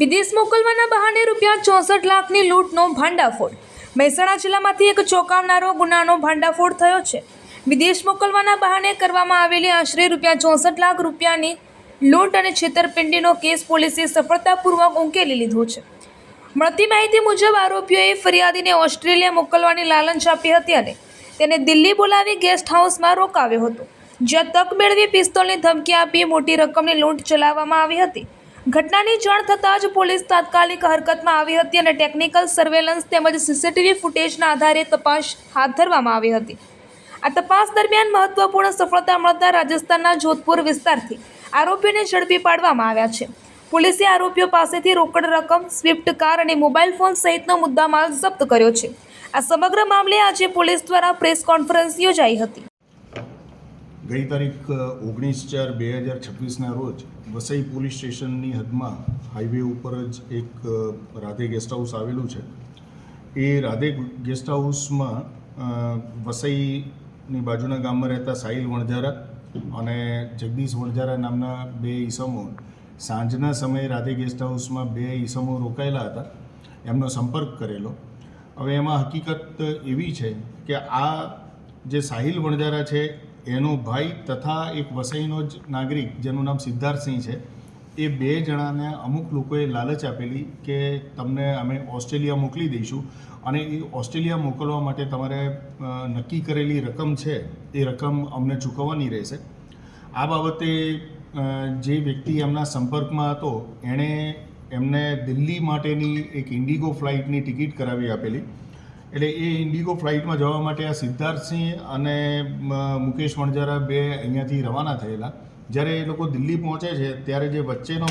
વિદેશ મોકલવાના બહાને ₹64 લાખની લૂંટનો ભાંડાફોડ। મહેસાણા જિલ્લામાંથી એક ચોંકાવનારો ગુનાનો ભાંડાફોડ થયો છે। વિદેશ મોકલવાના બહાને કરવામાં આવેલી આશરે ₹64 લાખની લૂંટ અને છેતરપિંડીનો કેસ પોલીસે સફળતાપૂર્વક ઉકેલી લીધો છે। મળતી માહિતી મુજબ આરોપીઓએ ફરિયાદીને ઓસ્ટ્રેલિયા મોકલવાની લાલચ આપી હતી અને તેને દિલ્હી બોલાવી ગેસ્ટ હાઉસમાં રોકાવ્યો હતો, જ્યાં તક મેળવી પિસ્તોલની ધમકી આપી મોટી રકમની લૂંટ ચલાવવામાં આવી હતી। ઘટનાની જાણ થતાં જ પોલીસ તાત્કાલિક હરકતમાં આવી હતી અને ટેકનિકલ સર્વેલન્સ તેમજ સીસીટીવી ફૂટેજના આધારે તપાસ હાથ ધરવામાં આવી હતી। આ તપાસ દરમિયાન મહત્વપૂર્ણ સફળતા મળતા રાજસ્થાનના જોધપુર વિસ્તારથી આરોપીઓને ઝડપી પાડવામાં આવ્યા છે। પોલીસે આરોપીઓ પાસેથી રોકડ રકમ, સ્વિફ્ટ કાર અને મોબાઈલ ફોન સહિતનો મુદ્દામાલ જપ્ત કર્યો છે। આ સમગ્ર મામલે આજે પોલીસ દ્વારા પ્રેસ કોન્ફરન્સ યોજાઈ હતી। ગઈ તારીખ 19/4/2026ના રોજ વસઈ પોલીસ સ્ટેશનની હદમાં હાઈવે ઉપર જ એક રાધે ગેસ્ટ હાઉસ આવેલું છે। એ રાધે ગેસ્ટ હાઉસમાં વસઈની બાજુના ગામમાં રહેતા સાહિલ વણઝારા અને જગદીશ વણઝારા નામના બે ઈસમો સાંજના સમયે રાધે ગેસ્ટ હાઉસમાં બે ઈસમો રોકાયેલા હતા, એમનો સંપર્ક કરેલો। હવે એમાં હકીકત એવી છે કે આ જે સાહિલ વણઝારા છે એનો ભાઈ તથા એક વસઈનો જ નાગરિક જેનું નામ સિદ્ધાર્થસિંહ છે, એ બે જણાને અમુક લોકોએ લાલચ આપેલી કે તમને અમે ઓસ્ટ્રેલિયા મોકલી દઈશું અને એ ઓસ્ટ્રેલિયા મોકલવા માટે તમારે નક્કી કરેલી રકમ છે એ રકમ અમને ચૂકવવાની રહેશે। આ બાબતે જે વ્યક્તિ એમના સંપર્કમાં હતો એણે એમને દિલ્હી માટેની એક ઇન્ડિગો ફ્લાઇટની ટિકિટ કરાવી આપેલી। એટલે એ ઇન્ડિગો ફ્લાઇટમાં જવા માટે આ સિદ્ધાર્થસિંહ અને મુકેશ વણઝારા બે અહીંયાથી રવાના થયેલા। જ્યારે એ લોકો દિલ્હી પહોંચે છે ત્યારે જે વચ્ચેનો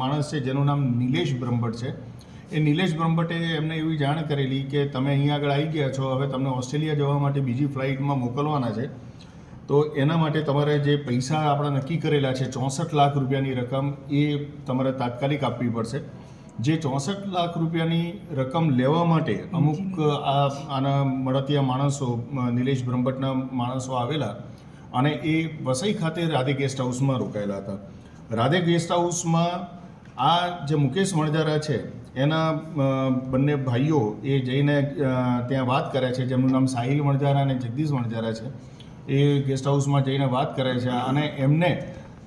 માણસ છે જેનું નામ નિલેશ બ્રહ્મભટ્ટ છે, એ નિલેશ બ્રહ્મભટ્ટે એમને એવી જાણ કરેલી કે તમે અહીંયા આગળ આવી ગયા છો, હવે તમને ઓસ્ટ્રેલિયા જવા માટે બીજી ફ્લાઇટમાં મોકલવાના છે, તો એના માટે તમારે જે પૈસા આપણા નક્કી કરેલા છે 64 લાખ રૂપિયાની રકમ એ તમારે તાત્કાલિક આપવી પડશે। જે 64 લાખ રૂપિયાની રકમ લેવા માટે અમુક આના મળતિયા માણસો, નિલેશ બ્રહ્મભટ્ટના માણસો આવેલા અને એ વસઈ ખાતે રાધે ગેસ્ટ હાઉસમાં રોકાયેલા હતા। રાધે ગેસ્ટ હાઉસમાં આ જે મુકેશ વણઝારા છે એના બંને ભાઈઓ એ જઈને ત્યાં વાત કરે છે, જેમનું નામ સાહિલ વણઝારા અને જગદીશ વણઝારા છે। એ ગેસ્ટ હાઉસમાં જઈને વાત કરે છે અને એમને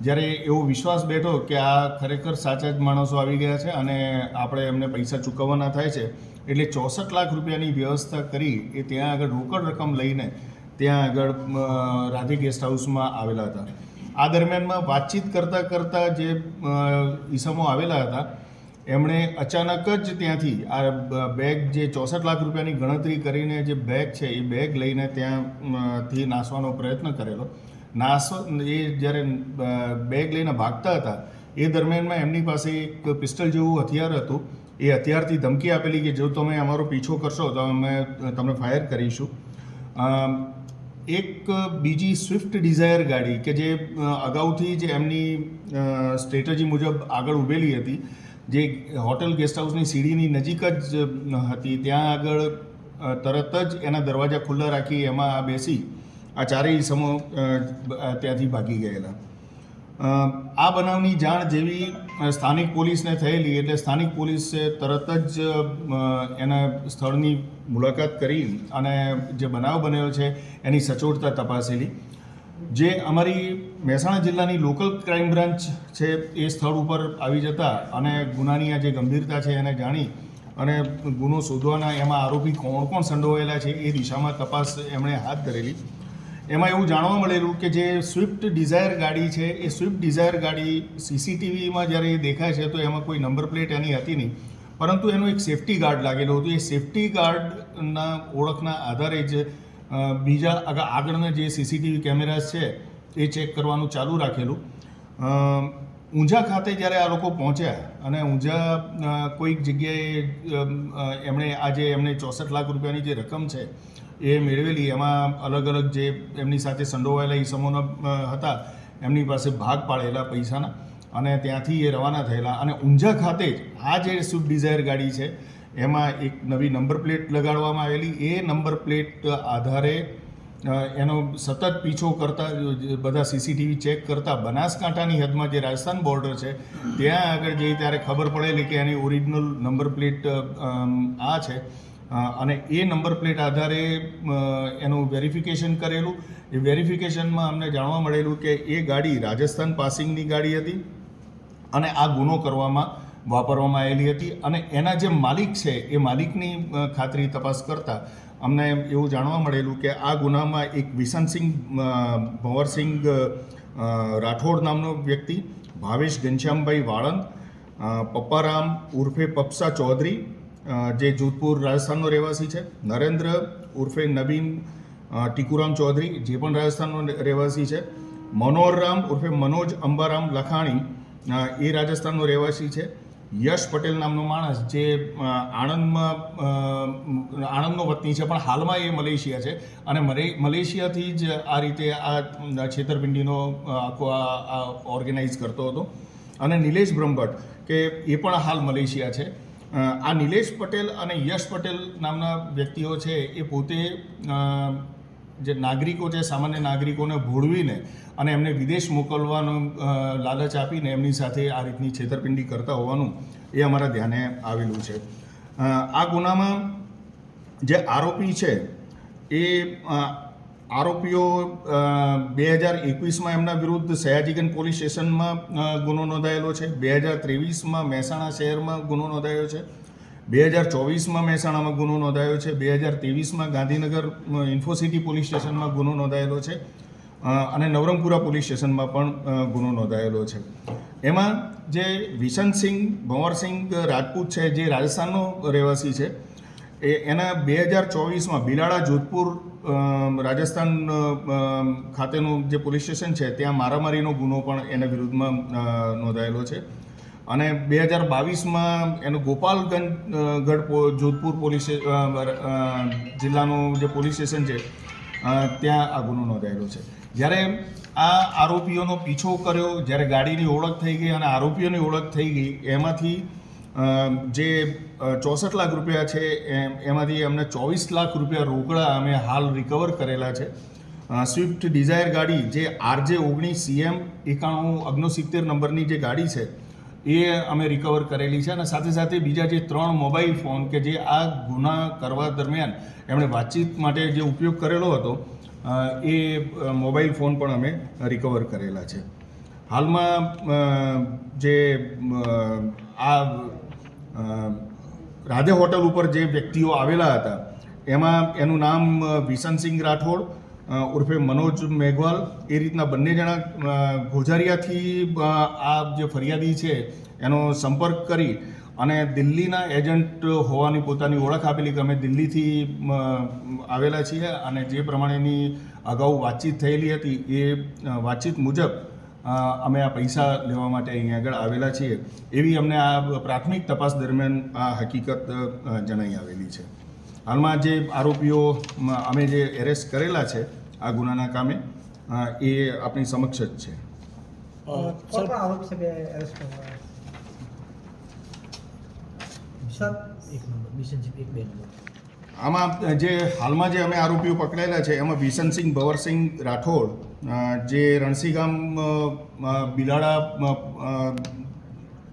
જ્યારે એવો વિશ્વાસ બેઠો કે આ ખરેખર સાચા જ માણસો આવી ગયા છે અને આપણે એમને પૈસા ચૂકવવાના થાય છે, એટલે 64 લાખ રૂપિયાની વ્યવસ્થા કરી એ ત્યાં આગળ રોકડ રકમ લઈને ત્યાં આગળ રાધે ગેસ્ટ હાઉસમાં આવેલા હતા। આ દરમિયાનમાં વાતચીત કરતાં જે ઈસમો આવેલા હતા એમણે અચાનક જ ત્યાંથી આ બેગ, જે 64 લાખ રૂપિયાની ગણતરી કરીને જે બેગ છે એ બેગ લઈને ત્યાંથી નાસવાનો પ્રયત્ન કરેલો। એ જ્યારે બેગ લઈને ભાગતા હતા એ દરમિયાનમાં એમની પાસે એક પિસ્ટલ જેવું હથિયાર હતું। એ હથિયારથી ધમકી આપેલી કે જો તમે અમારો પીછો કરશો તો અમે તમને ફાયર કરીશું। એક બીજી સ્વિફ્ટ ડિઝાયર ગાડી કે જે અગાઉથી જ એમની સ્ટ્રેટેજી મુજબ આગળ ઊભેલી હતી, જે હોટલ ગેસ્ટ હાઉસની સીડીની નજીક જ હતી, ત્યાં આગળ તરત જ એના દરવાજા ખુલ્લા રાખી એમાં આ બેસી આ ચારેય સમો ત્યાંથી ભાગી ગયેલા। આ બનાવની જાણ જેવી સ્થાનિક પોલીસને થયેલી એટલે સ્થાનિક પોલીસે તરત જ એના સ્થળની મુલાકાત કરી અને જે બનાવ બનેલો છે એની સચોટતા તપાસેલી। જે અમારી મહેસાણા જિલ્લાની લોકલ ક્રાઇમ બ્રાન્ચ છે એ સ્થળ ઉપર આવી જતા અને ગુનાની આ જે ગંભીરતા છે એને જાણી અને ગુનો શોધવાના એમાં આરોપી કોણ સંડોવાયેલા છે એ દિશામાં તપાસ એમણે હાથ ધરેલી। એમાં એવું જાણવા મળેલું કે જે સ્વિફ્ટ ડિઝાયર ગાડી છે એ સ્વિફ્ટ ડિઝાયર ગાડી સીસીટીવીમાં જ્યારે એ દેખાય છે તો એમાં કોઈ નંબર પ્લેટ એની હતી નહીં, પરંતુ એનું એક સેફ્ટી ગાર્ડ લાગેલું હતું। એ સેફ્ટી ગાર્ડના ઓળખના આધારે જ બીજા આગળના જે સીસીટીવી કેમેરાસ છે એ ચેક કરવાનું ચાલુ રાખેલું। ઊંઝા ખાતે જ્યારે આ લોકો પહોંચ્યા અને ઊંઝા કોઈક જગ્યાએ એમણે 64 લાખ રૂપિયાની જે રકમ છે એ મેળવેલી, એમાં અલગ અલગ જે એમની સાથે સંડોવાયેલા ઈસમોના હતા એમની પાસે ભાગ પાડેલા પૈસાના અને ત્યાંથી એ રવાના થયેલા। અને ઊંઝા ખાતે જ આ જે સ્વિફ્ટ ડિઝાયર ગાડી છે એમાં એક નવી નંબર પ્લેટ લગાડવામાં આવેલી। એ નંબર પ્લેટ આધારે એનો સતત પીછો કરતા બધા સીસીટીવી ચેક કરતા બનાસકાંઠાની હદમાં જે રાજસ્થાન બોર્ડર છે ત્યાં આગળ જઈ ત્યારે ખબર પડેલી કે એની ઓરિજિનલ નંબર પ્લેટ આ છે અને એ નંબર પ્લેટ આધારે એનું વેરિફિકેશન કરેલું. એ વેરિફિકેશનમાં અમને જાણવા મળેલું કે એ ગાડી રાજસ્થાન પાસિંગની ગાડી હતી અને આ ગુનો કરવામાં વાપરવામાં આવેલી હતી. અને એના જે માલિક છે એ માલિકની ખાતરી તપાસ કરતાં અમને એવું જાણવા મળેલું કે આ ગુનામાં એક વિશનસિંહ ભંવરસિંહ રાઠોડ નામનો વ્યક્તિ, ભાવેશ ઘનશ્યામભાઈ વાળંદ, પપ્પારામ ઉર્ફે પપ્સા ચૌધરી જે જોધપુર રાજસ્થાનનો રહેવાસી છે, નરેન્દ્ર ઉર્ફે નવીન ટીકુરામ ચૌધરી જે પણ રાજસ્થાનનો રહેવાસી છે, મનોહરરામ ઉર્ફે મનોજ અંબારામ લખાણી એ રાજસ્થાનનો રહેવાસી છે, યશ પટેલ નામનો માણસ જે આણંદનો વતની છે પણ હાલમાં એ મલેશિયા છે અને મલેશિયાથી જ આ રીતે આ છેતરપિંડીનો આખો આ ઓર્ગેનાઇઝ કરતો હતો. અને નિલેશ બ્રહ્મભટ્ટ કે એ પણ હાલ મલેશિયા છે. આ નિલેશ પટેલ અને યશ પટેલ નામના વ્યક્તિઓ છે એ પોતે જે નાગરિકો છે, સામાન્ય નાગરિકોને ભોળવીને અને એમને વિદેશ મોકલવાનો લાલચ આપીને એમની સાથે આ રીતની છેતરપિંડી કરતા હોવાનું એ અમારા ધ્યાને આવેલું છે. આ ગુનામાં જે આરોપી છે એ આરોપીઓ 2021માં એમના વિરુદ્ધ સયાજીગંજ પોલીસ સ્ટેશનમાં ગુનો નોંધાયેલો છે, 2023માં મહેસાણા શહેરમાં ગુનો નોંધાયો છે, 2024માં મહેસાણામાં ગુનો નોંધાયો છે, 2023માં ગાંધીનગર ઇન્ફોસિટી પોલીસ સ્ટેશનમાં ગુનો નોંધાયેલો છે અને નવરંગપુરા પોલીસ સ્ટેશનમાં પણ ગુનો નોંધાયેલો છે. એમાં જે વિશનસિંહ ભંવરસિંહ રાજપૂત છે જે રાજસ્થાનનો રહેવાસી છે એના 2024માં બિલાડા જોધપુર રાજસ્થાન ખાતેનું જે પોલીસ સ્ટેશન છે ત્યાં મારામારીનો ગુનો પણ એના વિરુદ્ધમાં નોંધાયેલો છે. અને 2022માં એનું ગોપાલગંજ જોધપુર પોલીસ જિલ્લાનું જે પોલીસ સ્ટેશન છે ત્યાં આ ગુનો નોંધાયેલો છે. જ્યારે આ આરોપીઓનો પીછો કર્યો, જ્યારે ગાડીની ઓળખ થઈ ગઈ અને આરોપીઓની ઓળખ થઈ ગઈ, એમાંથી જે 64 લાખ રૂપિયા છે એમાંથી અમને 24 લાખ રૂપિયા રોકડા અમે હાલ રિકવર કરેલા છે. સ્વિફ્ટ ડિઝાયર ગાડી જે RJ19 CM 9169 નંબરની જે ગાડી છે એ અમે રિકવર કરેલી છે અને સાથે સાથે બીજા જે 3 મોબાઈલ ફોન કે જે આ ગુના કરવા દરમિયાન એમણે વાતચીત માટે જે ઉપયોગ કરેલો હતો એ મોબાઈલ ફોન પણ અમે રિકવર કરેલા છે. હાલમાં જે આ રાધે હોટલ ઉપર જે વ્યક્તિઓ આવેલા હતા એમાં એનું નામ વિશનસિંહ રાઠોડ ઉર્ફે મનોજ મેઘવાલ એ રીતના બંને જણા ગોઝારિયાથી આ જે ફરિયાદી છે એનો સંપર્ક કરી અને દિલ્હીના એજન્ટ હોવાની પોતાની ઓળખ આપેલી કે અમે દિલ્હીથી આવેલા છીએ અને જે પ્રમાણેની અગાઉ વાતચીત થયેલી હતી એ વાતચીત મુજબ અમે આ પૈસા લેવા માટે અહીંયા આગળ આવેલા છીએ એવી અમને આ પ્રાથમિક તપાસ દરમિયાન આ હકીકત જણાઈ આવેલી છે. હાલમાં જે આરોપીઓ અમે જે એરેસ્ટ કરેલા છે આ ગુનાના કામે એ આપણી સમક્ષ જ છે. આમાં જે હાલમાં જે અમે આરોપીઓ પકડાયેલા છે એમાં વિશનસિંહ ભંવરસિંહ રાઠોડ જે રણસીગામ બિલાડા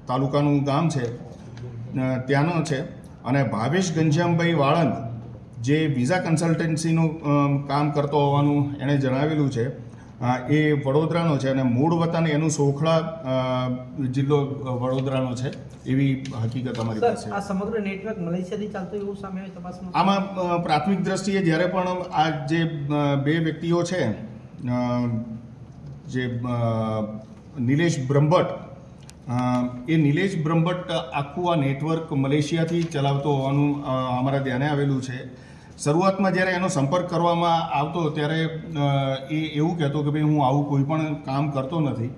તાલુકાનું ગામ છે ત્યાંનો છે અને ભાવેશ ઘનશ્યામભાઈ વાળંદ જે વિઝા કન્સલ્ટન્સીનું કામ કરતો હોવાનું એણે જણાવેલું છે. એ વડોદરાનો છે અને મૂળ વતન એનું સોખડા જિલ્લો વડોદરાનો છે એવી હકીકત અમારી પાસે. આ સમગ્ર નેટવર્ક મલેશિયાથી ચાલતું એવું સામે આવી તપાસમાં? આમાં પ્રાથમિક દ્રષ્ટિએ જ્યારે પણ આ જે બે વ્યક્તિઓ છે જે નિલેશ બ્રહ્મભટ્ટ એ નિલેશ બ્રહ્મભટ્ટ આખું આ નેટવર્ક મલેશિયાથી ચલાવતો હોવાનું અમારા ધ્યાને આવેલું છે. શરૂઆતમાં જ્યારે એનો સંપર્ક કરવામાં આવતો ત્યારે એ એવું કહેતો કે ભાઈ હું આવું કોઈ પણ કામ કરતો નથી,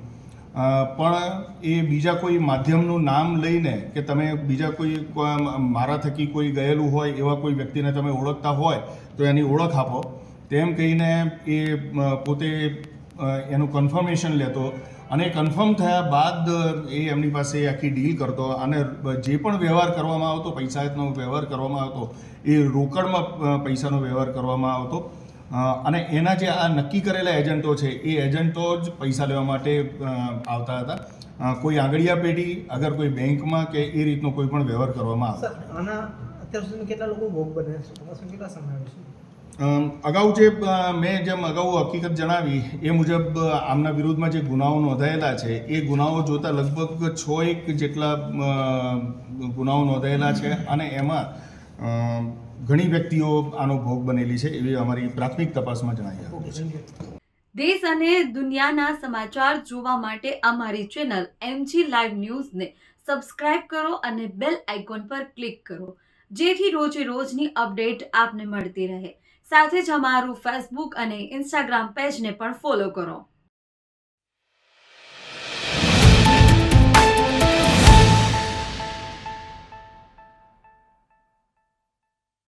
પણ એ બીજા કોઈ માધ્યમનું નામ લઈને કે તમે બીજા કોઈ મારા થકી કોઈ ગયેલું હોય એવા કોઈ વ્યક્તિને તમે ઓળખતા હોય તો એની ઓળખ આપો તેમ કહીને એ પોતે એનું કન્ફર્મેશન લેતો અને કન્ફર્મ થયા બાદ એ એમની પાસે આખી ડીલ કરતો અને જે પણ વ્યવહાર કરવામાં આવતો, પૈસાનો વ્યવહાર કરવામાં આવતો, એ રોકડમાં પૈસાનો વ્યવહાર કરવામાં આવતો અને એના જે આ નક્કી કરેલા એજન્ટો છે એ એજન્ટો જ પૈસા લેવા માટે આવતા હતા. કોઈ આંગળીયા પેઢી અગર કોઈ બેંકમાં કે એ રીતનો કોઈ પણ વ્યવહાર કરવામાં આવે. સર આના અત્યાર સુધી કેટલા લોકો ભોગ બને છે? તપાસમાં કેટલા સમય આવે છે? અગાઉ જે મેં જેમ અગાઉ હકીકત જણાવી એ મુજબ આમના વિરુદ્ધમાં જે ગુનાઓ નોંધાયેલા છે એ ગુનાઓ જોતા લગભગ 6 જેટલા ગુનાઓ નોંધાયેલા છે અને એમાં ઘણી વ્યક્તિઓ આનો ભોગ બનેલી છે એવી અમારી પ્રાથમિક તપાસમાં જણાઈ આવ્યું છે. Thank you. દેશ અને દુનિયાના સમાચાર જોવા માટે અમારી ચેનલ MG લાઈવ ન્યૂઝને સબસ્ક્રાઇબ કરો અને બેલ આઇકોન પર ક્લિક કરો, જેથી રોજે રોજની અપડેટ આપને મળતી રહે. સાથે જ અમારું ફેસબુક અને ઇન્સ્ટાગ્રામ પેજને પણ ફોલો કરો.